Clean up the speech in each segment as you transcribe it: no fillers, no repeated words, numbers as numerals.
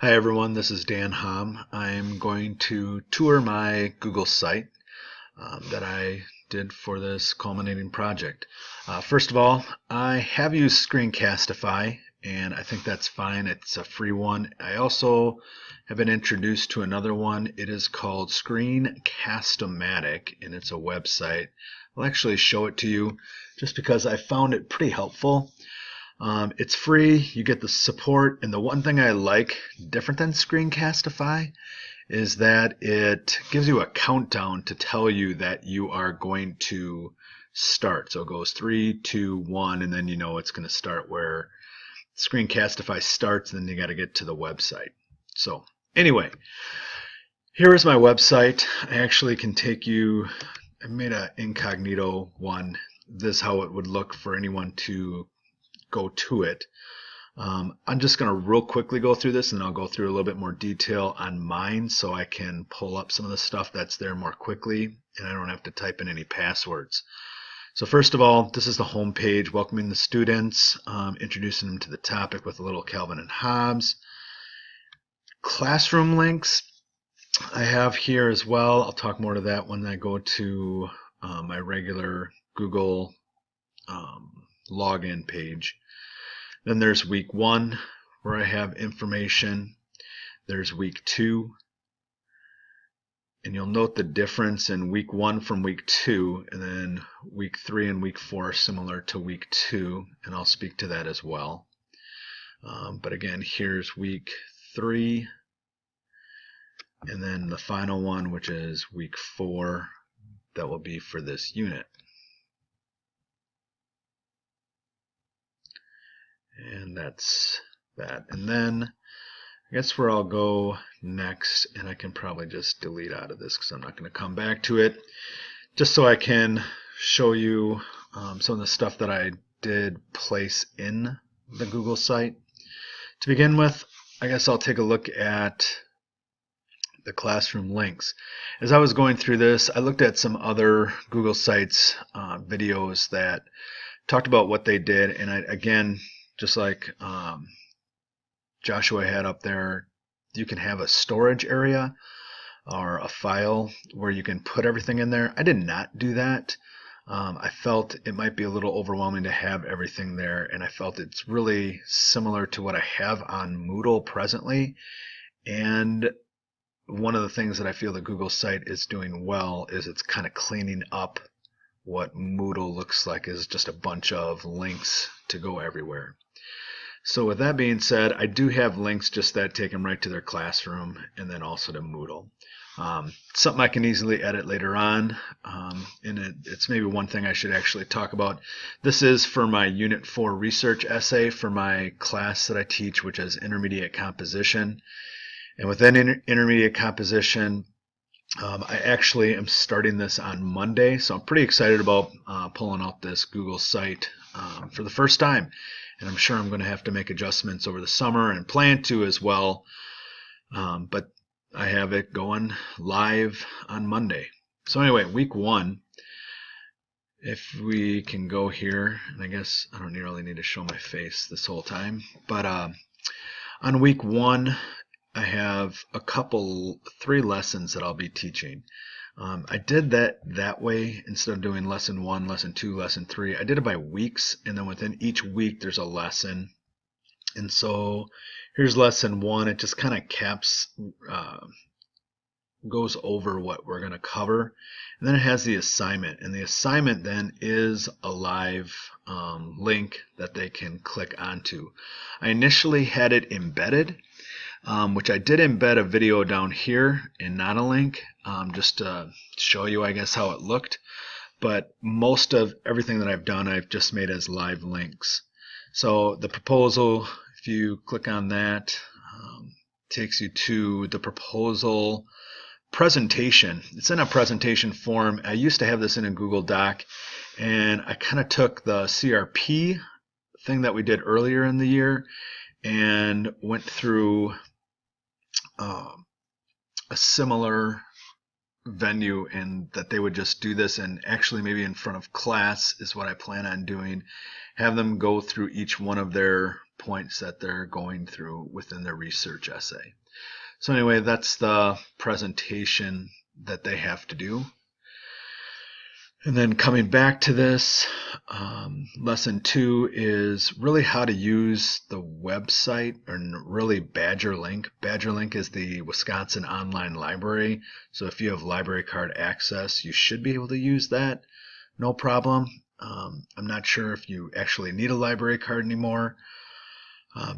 Hi everyone, this is Dan Hahm. I'm going to tour my Google site that I did for this culminating project. First of all, I have used Screencastify and I think that's fine. It's a free one. I also have been introduced to another one. It is called Screencast-O-Matic and it's a website. I'll actually show it to you just because I found it pretty helpful. It's free, you get the support, and the one thing I like different than Screencastify is that it gives you a countdown to tell you that you are going to start. So it goes 3, 2, 1, and then you know it's going to start where Screencastify starts, and then you got to get to the website. So anyway, here is my website. I actually can take you, I made an incognito one. This is how it would look for anyone to go to it. I'm just going to real quickly go through this and I'll go through a little bit more detail on mine so I can pull up some of the stuff that's there more quickly and I don't have to type in any passwords. So first of all, this is the home page, welcoming the students, introducing them to the topic with a little Calvin and Hobbes. Classroom links I have here as well. I'll talk more to that when I go to my regular Google login page. Then there's week 1 where I have information. There's week 2. And you'll note the difference in week 1 from week 2. And then week 3 and week 4 are similar to week 2. And I'll speak to that as well. But again, here's week 3. And then the final one, which is week 4. That will be for this unit. And that's that. And then I guess where I'll go next, and I can probably just delete out of this because I'm not going to come back to it, just so I can show you some of the stuff that I did place in the Google site. To begin with, I guess I'll take a look at the classroom links. As I was going through this, I looked at some other Google Sites videos that talked about what they did, and again, just like Joshua had up there, you can have a storage area or a file where you can put everything in there. I did not do that. I felt it might be a little overwhelming to have everything there, and I felt it's really similar to what I have on Moodle presently. And one of the things that I feel the Google site is doing well is it's kind of cleaning up what Moodle looks like is just a bunch of links to go everywhere. So with that being said, I do have links just that take them right to their classroom and then also to Moodle. Something I can easily edit later on, and it's maybe one thing I should actually talk about. This is for my Unit 4 research essay for my class that I teach, which is Intermediate Composition. And within Intermediate Composition, I actually am starting this on Monday, so I'm pretty excited about pulling out this Google site for the first time. And I'm sure I'm going to have to make adjustments over the summer and plan to as well. But I have it going live on Monday. So anyway, week 1, if we can go here, and I guess I don't really need to show my face this whole time, but on week 1, I have 3 lessons that I'll be teaching. I did that way instead of doing lesson 1, lesson 2, lesson 3. I did it by weeks, and then within each week there's a lesson. And so here's lesson 1. It just kind of goes over what we're going to cover. And then it has the assignment, and the assignment then is a live link that they can click onto. I initially had it embedded, which I did embed a video down here and not a link, just to show you, I guess, how it looked. But most of everything that I've done, I've just made as live links. So the proposal, if you click on that, takes you to the proposal presentation. It's in a presentation form. I used to have this in a Google Doc, and I kind of took the CRP thing that we did earlier in the year and went through a similar venue, and that they would just do this, and actually maybe in front of class is what I plan on doing. Have them go through each one of their points that they're going through within their research essay. So anyway, that's the presentation that they have to do. And then coming back to this, lesson 2 is really how to use the website, or really Badger Link. Badger Link is the Wisconsin Online Library. So if you have library card access, you should be able to use that. No problem. I'm not sure if you actually need a library card anymore.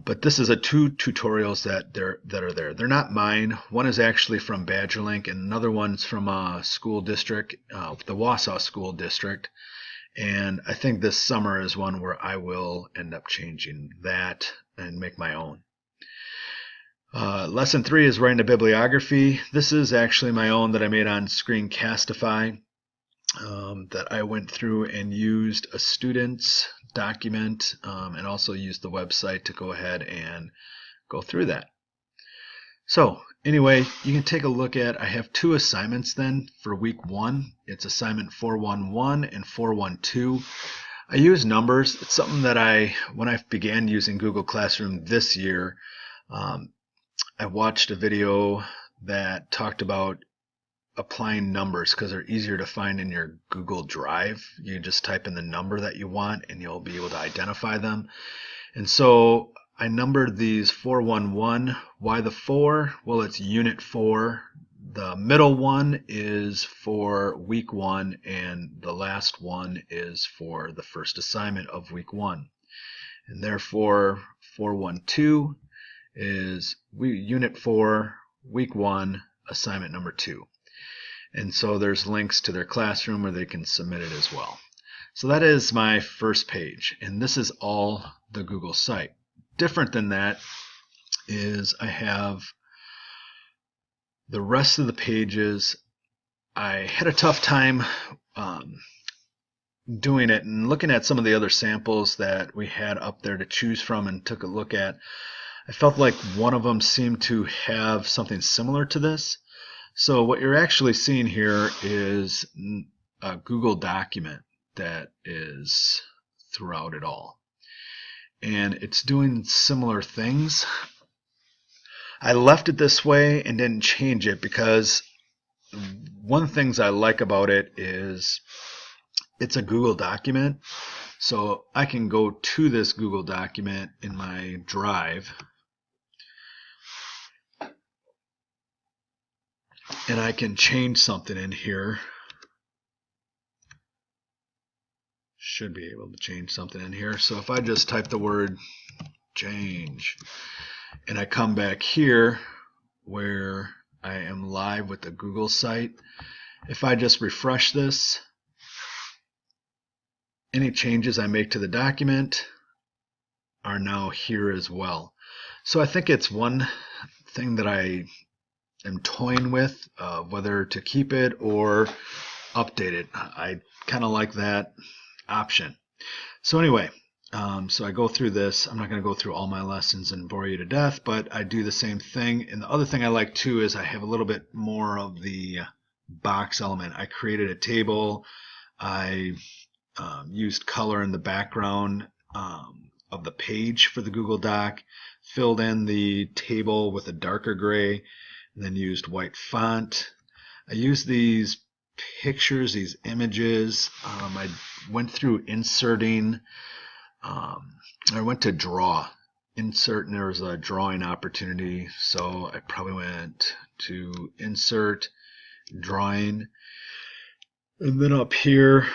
But this is 2 tutorials that are there. They're not mine. One is actually from BadgerLink, and another one's from a school district, the Wausau School District. And I think this summer is one where I will end up changing that and make my own. Lesson 3 is writing a bibliography. This is actually my own that I made on Screencastify. That I went through and used a student's document and also used the website to go ahead and go through that. So anyway, you can take a look at, I have 2 assignments then for week 1. It's assignment 411 and 412. I use numbers. It's something that when I began using Google Classroom this year, I watched a video that talked about applying numbers because they're easier to find in your Google Drive. You just type in the number that you want and you'll be able to identify them. And so I numbered these 411. Why the 4? Well, it's unit 4. The middle one is for week 1 and the last one is for the first assignment of week 1. And therefore 412 is unit 4, week 1, assignment number 2. And so there's links to their classroom where they can submit it as well. So that is my first page, and this is all the Google site. Different than that is I have the rest of the pages. I had a tough time doing it, and looking at some of the other samples that we had up there to choose from and took a look at, I felt like one of them seemed to have something similar to this. So what you're actually seeing here is a Google document that is throughout it all. And it's doing similar things. I left it this way and didn't change it because one of the things I like about it is it's a Google document. So I can go to this Google document in my Drive and I can change something in here. Should be able to change something in here. So if I just type the word change and I come back here where I am live with the Google site, if I just refresh this, any changes I make to the document are now here as well. So I think it's one thing that I am toying with, whether to keep it or update it. I kind of like that option. So anyway, so I go through this. I'm not going to go through all my lessons and bore you to death, but I do the same thing. And the other thing I like too is I have a little bit more of the box element. I created a table. I used color in the background of the page for the Google Doc, filled in the table with a darker gray, and then used white font. I used these pictures, these images. I went through inserting. I went to draw, insert, and there was a drawing opportunity. So I probably went to insert, drawing, and then up here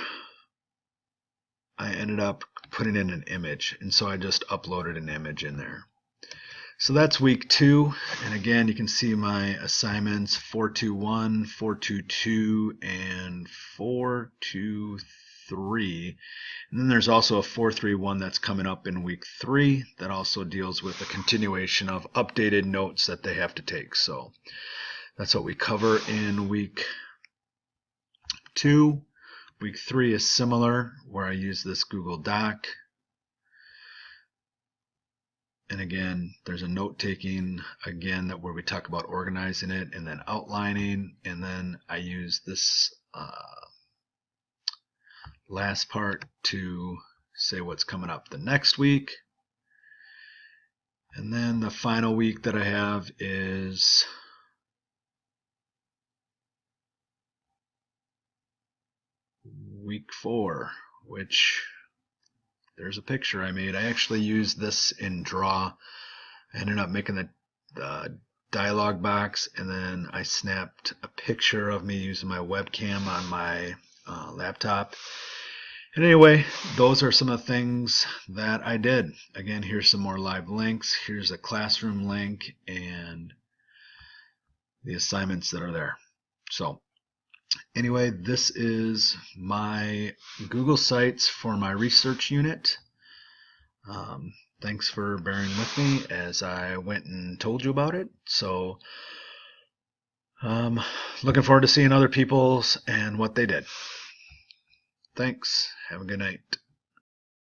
I ended up putting in an image, and so I just uploaded an image in there. So that's week 2, and again you can see my assignments 421, 422, and 423. And then there's also a 431 that's coming up in week 3 that also deals with a continuation of updated notes that they have to take. So that's what we cover in week 2. Week 3 is similar, where I use this Google Doc. And again, there's a note-taking, again, where we talk about organizing it and then outlining. And then I use this last part to say what's coming up the next week. And then the final week that I have is week 4, which there's a picture I made. I actually used this in Draw. I ended up making the dialog box, and then I snapped a picture of me using my webcam on my laptop. And anyway, those are some of the things that I did. Again, here's some more live links. Here's a classroom link and the assignments that are there. So anyway, this is my Google Sites for my research unit. Thanks for bearing with me as I went and told you about it. So looking forward to seeing other people's and what they did. Thanks. Have a good night.